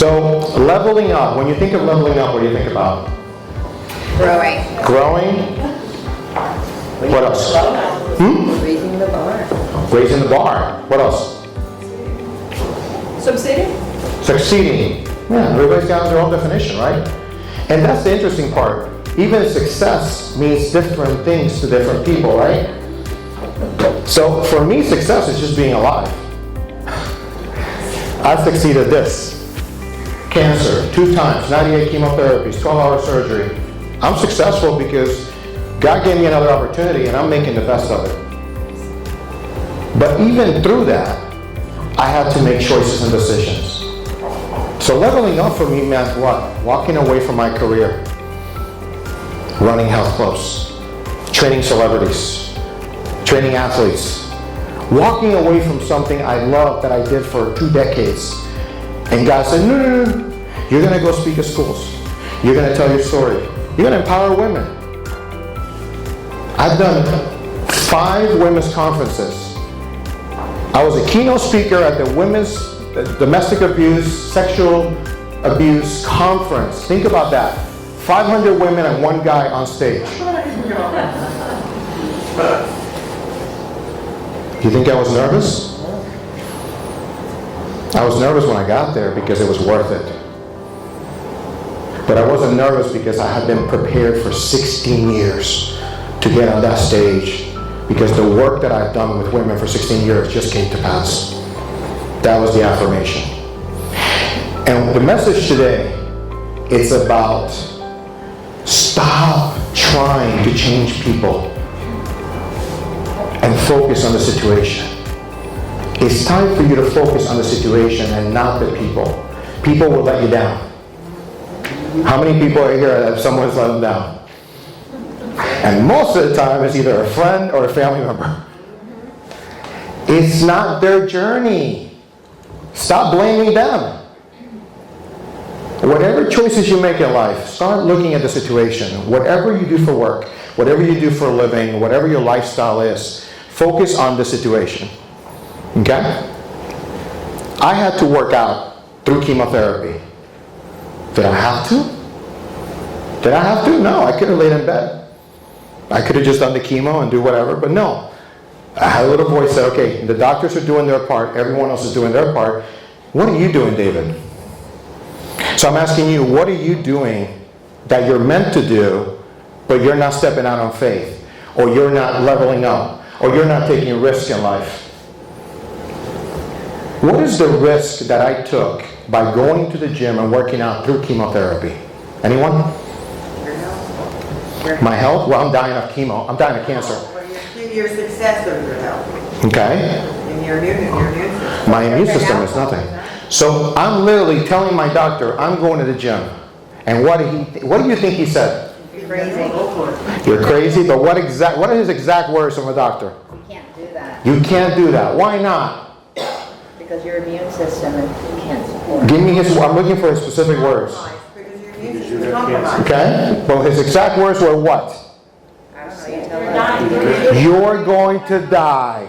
So, leveling up. When you think of leveling up, what do you think about? Growing. Growing. What else? Raising the bar. Raising the bar. What else? Succeeding? Succeeding. Yeah, everybody's got their own definition, right? And that's the interesting part. Even success means different things to different people, right? So for me, success is just being alive. I've succeeded this. Cancer, 2 times, 98 chemotherapies, 12-hour surgery. I'm successful because God gave me another opportunity and I'm making the best of it. But even through that, I had to make choices and decisions. So leveling up for me meant what? Walking away from my career. Running health clubs. Training celebrities. Training athletes. Walking away from something I loved that I did for 2 decades. And God said, no. You're going to go speak at schools. You're going to tell your story. You're going to empower women. I've done 5 women's conferences. I was a keynote speaker at the Women's Domestic Abuse, Sexual Abuse Conference. Think about that. 500 women and 1 guy on stage. You think I was nervous? I was nervous when I got there because it was worth it. But I wasn't nervous because I had been prepared for 16 years to get on that stage, because the work that I've done with women for 16 years just came to pass. That was the affirmation. And the message today is about stop trying to change people and focus on the situation. It's time for you to focus on the situation and not the people. People will let you down. How many people are here that someone's let them down? And most of the time it's either a friend or a family member. It's not their journey. Stop blaming them. Whatever choices you make in life, start looking at the situation. Whatever you do for work, whatever you do for a living, whatever your lifestyle is, focus on the situation. Okay? I had to work out through chemotherapy. Did I have to? Did I have to? No, I could have laid in bed. I could have just done the chemo and do whatever, but no. I had a little voice that said, okay, the doctors are doing their part, everyone else is doing their part. What are you doing, David? So I'm asking you, what are you doing that you're meant to do, but you're not stepping out on faith, or you're not leveling up, or you're not taking risks in life? What is the risk that I took by going to the gym and working out through chemotherapy? Anyone? My health? Well, I'm dying of chemo. I'm dying of cancer. Your success of your health. Okay. And your immune system. My immune system is nothing. So I'm literally telling my doctor, I'm going to the gym. And what do you think he said? You're crazy. You're crazy, but what are his exact words from a doctor? You can't do that. You can't do that. Why not? Because your immune system can't support. Give me I'm looking for his specific words. Because your immune system is compromised. Okay? Well, his exact words were what? I don't know, you tell us. You're going to die.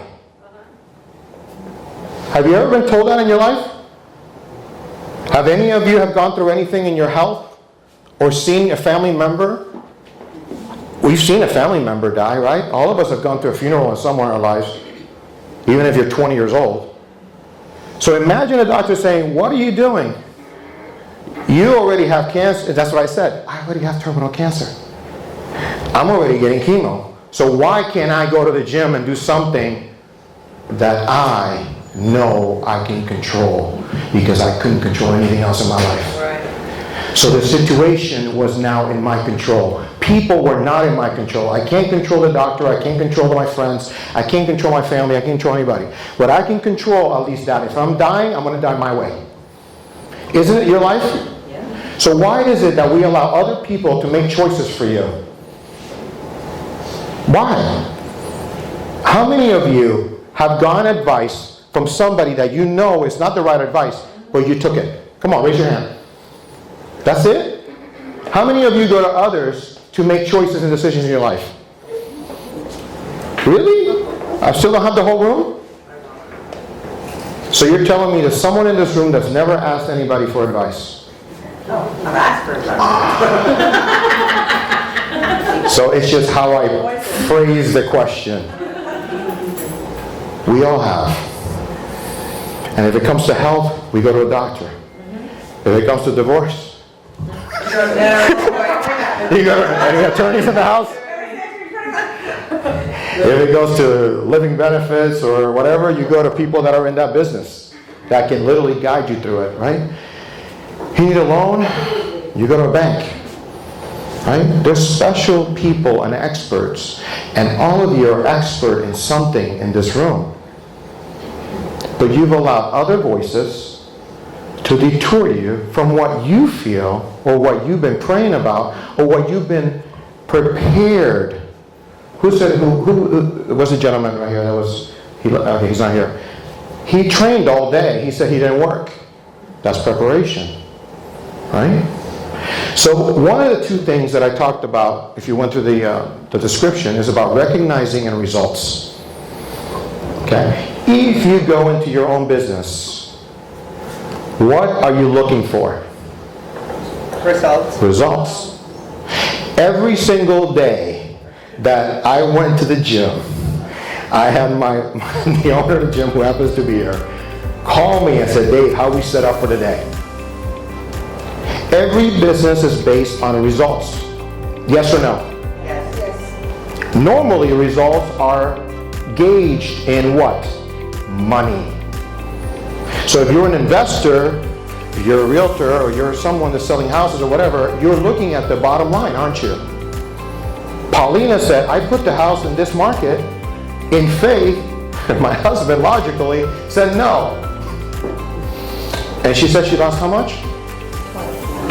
Have you ever been told that in your life? Have any of you have gone through anything in your health or seen a family member? We've seen a family member die, right? All of us have gone through a funeral in somewhere in our lives, even if you're 20 years old. So imagine a doctor saying, what are you doing? You already have cancer. That's what I said. I already have terminal cancer. I'm already getting chemo. So why can't I go to the gym and do something that I know I can control, because I couldn't control anything else in my life? Right. So the situation was now in my control. People were not in my control. I can't control the doctor. I can't control my friends. I can't control my family. I can't control anybody. But I can control at least that. If I'm dying, I'm going to die my way. Isn't it your life? Yeah. So why is it that we allow other people to make choices for you? Why? How many of you have gotten advice from somebody that you know is not the right advice, but you took it? Come on, raise your hand. That's it? How many of you go to others to make choices and decisions in your life? Really? I still don't have the whole room? So you're telling me there's someone in this room that's never asked anybody for advice? I've asked for advice. So it's just how I phrase the question. We all have. And if it comes to health, we go to a doctor. If it comes to divorce, you got any attorneys in the house? If it goes to living benefits or whatever, you go to people that are in that business that can literally guide you through it, right? You need a loan, you go to a bank, right? There's special people and experts, and all of you are expert in something in this room. But you've allowed other voices to detour you from what you feel or what you've been praying about or what you've been prepared. Who said, who was a gentleman right here that was, okay, he's not here. He trained all day. He said he didn't work. That's preparation, right? So one of the two things that I talked about, if you went through the description, is about recognizing and results. Okay? If you go into your own business, what are you looking for? Results. Results. Every single day that I went to the gym, I had the owner of the gym, who happens to be here, call me and said, Dave, how are we set up for today? Every business is based on results. Yes or no? Yes. Normally, results are gauged in what? Money. So if you're an investor, if you're a realtor, or you're someone that's selling houses or whatever, you're looking at the bottom line, aren't you? Paulina said, I put the house in this market in faith. My husband logically said no. And she said she lost how much?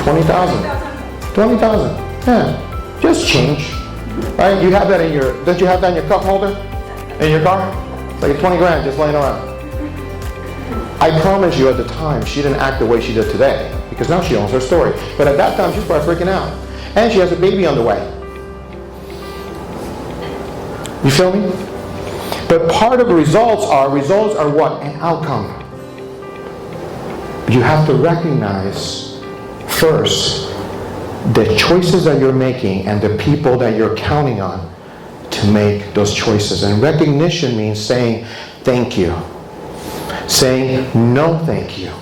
20,000. 20,000. Yeah. Just change. Right? You have that in your, don't you have that in your cup holder? In your car? It's like 20 grand just laying around. I promise you at the time, she didn't act the way she did today. Because now she owns her story. But at that time, she's probably freaking out. And she has a baby on the way. You feel me? But part of the results are what? An outcome. You have to recognize first the choices that you're making and the people that you're counting on to make those choices. And recognition means saying thank you. Saying no thank you.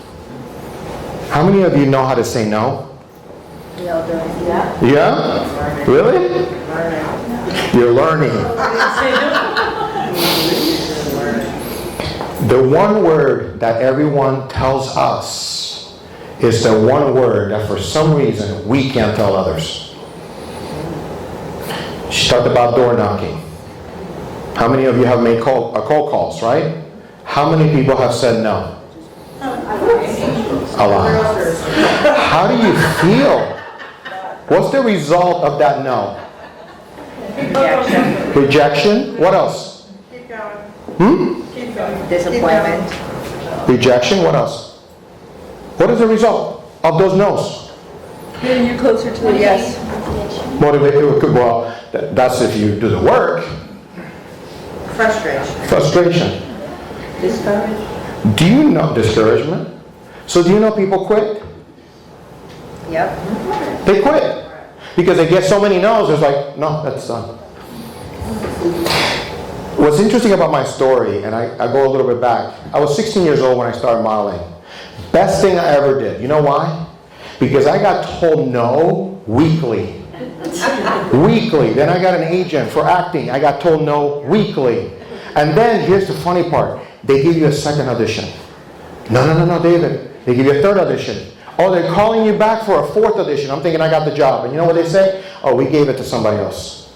How many of you know how to say no? Yeah? Really? You're learning. The one word that everyone tells us is the one word that for some reason we can't tell others. She talked about door knocking. How many of you have made cold calls, right? How many people have said no? A lot. How do you feel? What's the result of that no? Rejection. What else? Keep going. Keep going. Disappointment. Rejection. What else? What is the result of those no's? Getting you closer to the yes. Motivation. Well, that's if you do the work. Frustration. Discouragement. Do you know discouragement? So do you know people quit? Yep. They quit. Because they get so many no's, it's like, no, that's done. What's interesting about my story, and I go a little bit back, I was 16 years old when I started modeling. Best thing I ever did. You know why? Because I got told no weekly. Weekly. Then I got an agent for acting. I got told no weekly. And then here's the funny part. They give you a second audition. No, David. They give you a third audition. Oh, they're calling you back for a fourth audition. I'm thinking I got the job. And you know what they say? Oh, we gave it to somebody else.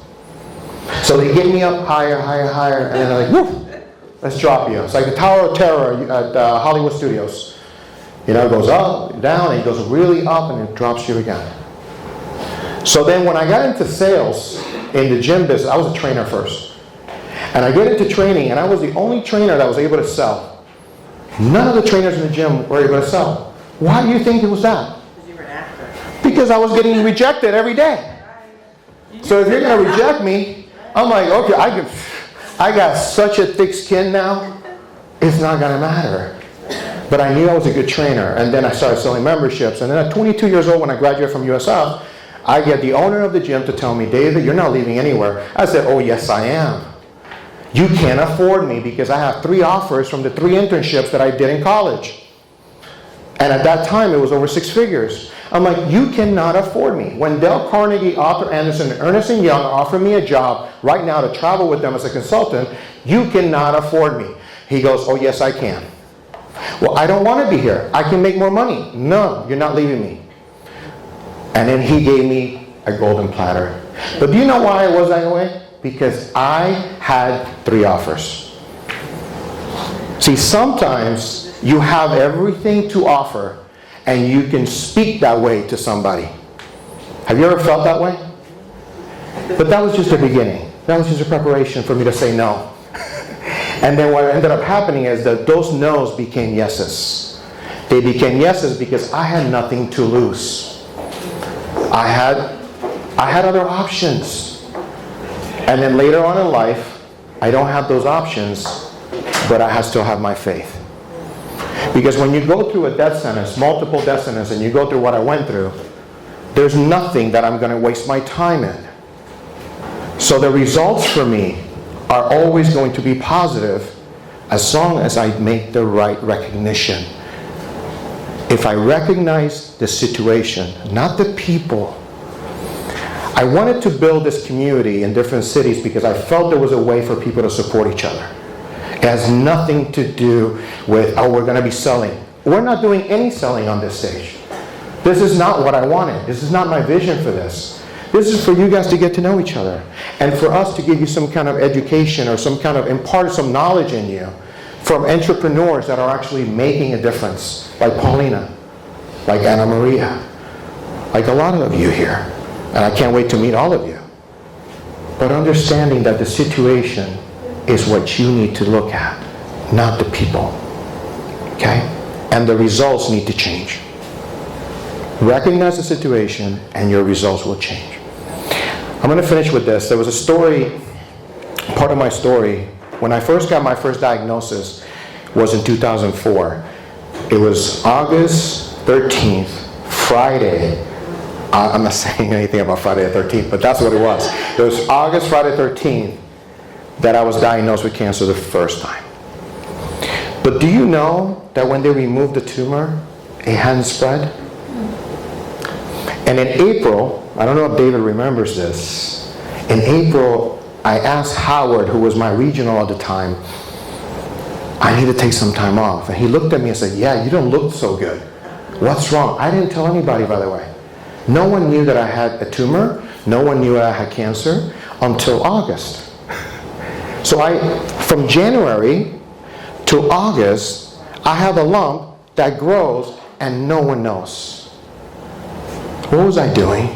So they get me up higher, and then they're like, woof, let's drop you. It's like the Tower of Terror at Hollywood Studios. You know, it goes up, down, and it goes really up, and it drops you again. So then when I got into sales in the gym business, I was a trainer first. And I get into training, and I was the only trainer that was able to sell. None of the trainers in the gym were able to sell. Why do you think it was that? Because you were an actor. Because I was getting rejected every day. So if you're going to reject me, I'm like, okay, I got such a thick skin now, it's not going to matter. But I knew I was a good trainer, and then I started selling memberships. And then at 22 years old, when I graduated from USF, I get the owner of the gym to tell me, David, you're not leaving anywhere. I said, oh, yes, I am. You can't afford me because I have 3 offers from the 3 internships that I did in college. And at that time, it was over 6 figures. I'm like, you cannot afford me. When Dale Carnegie, Arthur Anderson, and Ernst & Young offer me a job right now to travel with them as a consultant, you cannot afford me. He goes, oh, yes, I can. Well, I don't want to be here. I can make more money. No, you're not leaving me. And then he gave me a golden platter. But do you know why I was that way? Because I had 3 offers. See, sometimes you have everything to offer, and you can speak that way to somebody. Have you ever felt that way? But that was just the beginning. That was just a preparation for me to say no. And then what ended up happening is that those no's became yeses. They became yeses because I had nothing to lose. I had other options. And then later on in life, I don't have those options, but I still have my faith. Because when you go through a death sentence, multiple death sentences, and you go through what I went through, there's nothing that I'm going to waste my time in. So the results for me are always going to be positive as long as I make the right recognition. If I recognize the situation, not the people. I wanted to build this community in different cities because I felt there was a way for people to support each other. It has nothing to do with, oh, we're going to be selling. We're not doing any selling on this stage. This is not what I wanted. This is not my vision for this. This is for you guys to get to know each other. And for us to give you some kind of education or some kind of impart some knowledge in you from entrepreneurs that are actually making a difference. Like Paulina, like Anna Maria, like a lot of you here. And I can't wait to meet all of you. But understanding that the situation is what you need to look at, not the people. Okay? And the results need to change. Recognize the situation and your results will change. I'm going to finish with this. There was a story, part of my story, when I first got my first diagnosis was in 2004. It was August 13th, Friday. I'm not saying anything about Friday the 13th, but that's what it was. It was August, Friday 13th, that I was diagnosed with cancer the first time. But do you know that when they removed the tumor, it hadn't spread? And in April, I don't know if David remembers this, in April, I asked Howard, who was my regional at the time, I need to take some time off. And he looked at me and said, yeah, you don't look so good. What's wrong? I didn't tell anybody, by the way. No one knew that I had a tumor. No one knew I had cancer until August. So from January to August, I have a lump that grows and no one knows. What was I doing?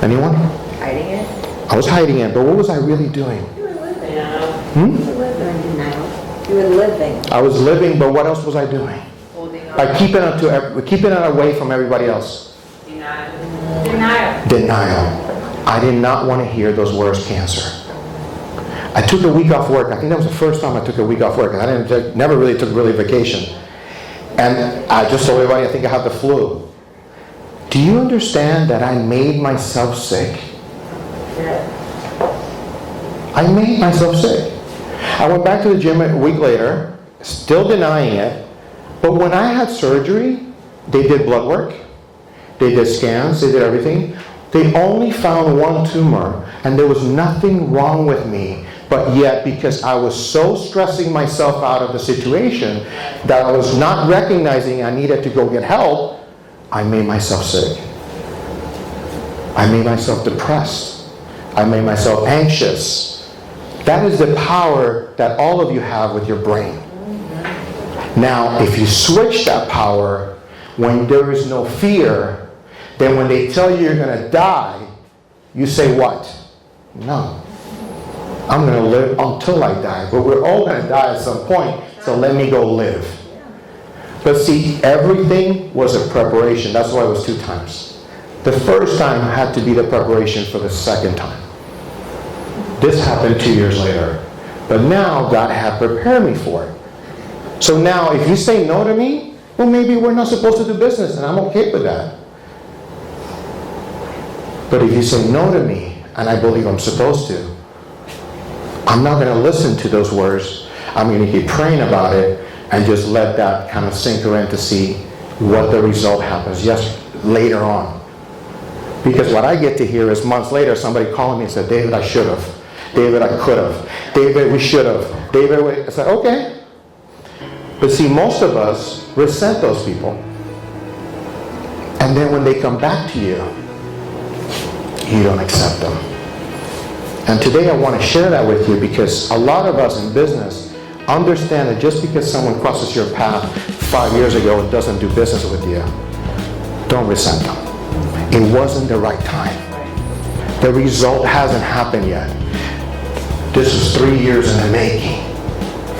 Anyone? Hiding it? I was hiding it, but what was I really doing? You were living. Hmm? You were living in denial. You were living. I was living, but what else was I doing? Holding on. By keeping it away from everybody else. Denial. Denial. I did not want to hear those words, cancer. I took a week off work. I think that was the first time I took a week off work. Never really took vacation. And I just told everybody, I think I have the flu. Do you understand that I made myself sick? I made myself sick. I went back to the gym a week later, still denying it. But when I had surgery, they did blood work. They did scans. They did everything. They only found one tumor, and there was nothing wrong with me. But yet, because I was so stressing myself out of the situation that I was not recognizing I needed to go get help, I made myself sick. I made myself depressed. I made myself anxious. That is the power that all of you have with your brain. Now, if you switch that power, when there is no fear, then when they tell you you're going to die, you say what? No. I'm going to live until I die. But we're all going to die at some point, so let me go live. But see, everything was a preparation. That's why it was 2 times. The first time had to be the preparation for the second time. This happened 2 years later. But now God had prepared me for it. So now, if you say no to me, well, maybe we're not supposed to do business, and I'm okay with that. But if you say no to me, and I believe I'm supposed to, I'm not going to listen to those words. I'm going to keep praying about it and just let that kind of sink in to see what the result happens later on. Because what I get to hear is months later, somebody calling me and said, David, I should have. David, I could have. David, we should have. David, it's like, okay. But see, most of us resent those people. And then when they come back to you, you don't accept them. And today I want to share that with you because a lot of us in business understand that just because someone crosses your path 5 years ago and doesn't do business with you, don't resent them. It wasn't the right time. The result hasn't happened yet. This was 3 years in the making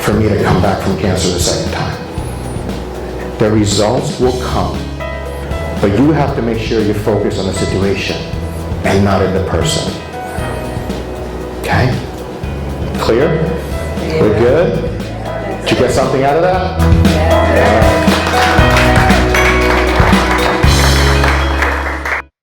for me to come back from cancer the second time. The results will come, but you have to make sure you focus on the situation and not in the person. Okay? Clear? We're good? Did you get something out of that?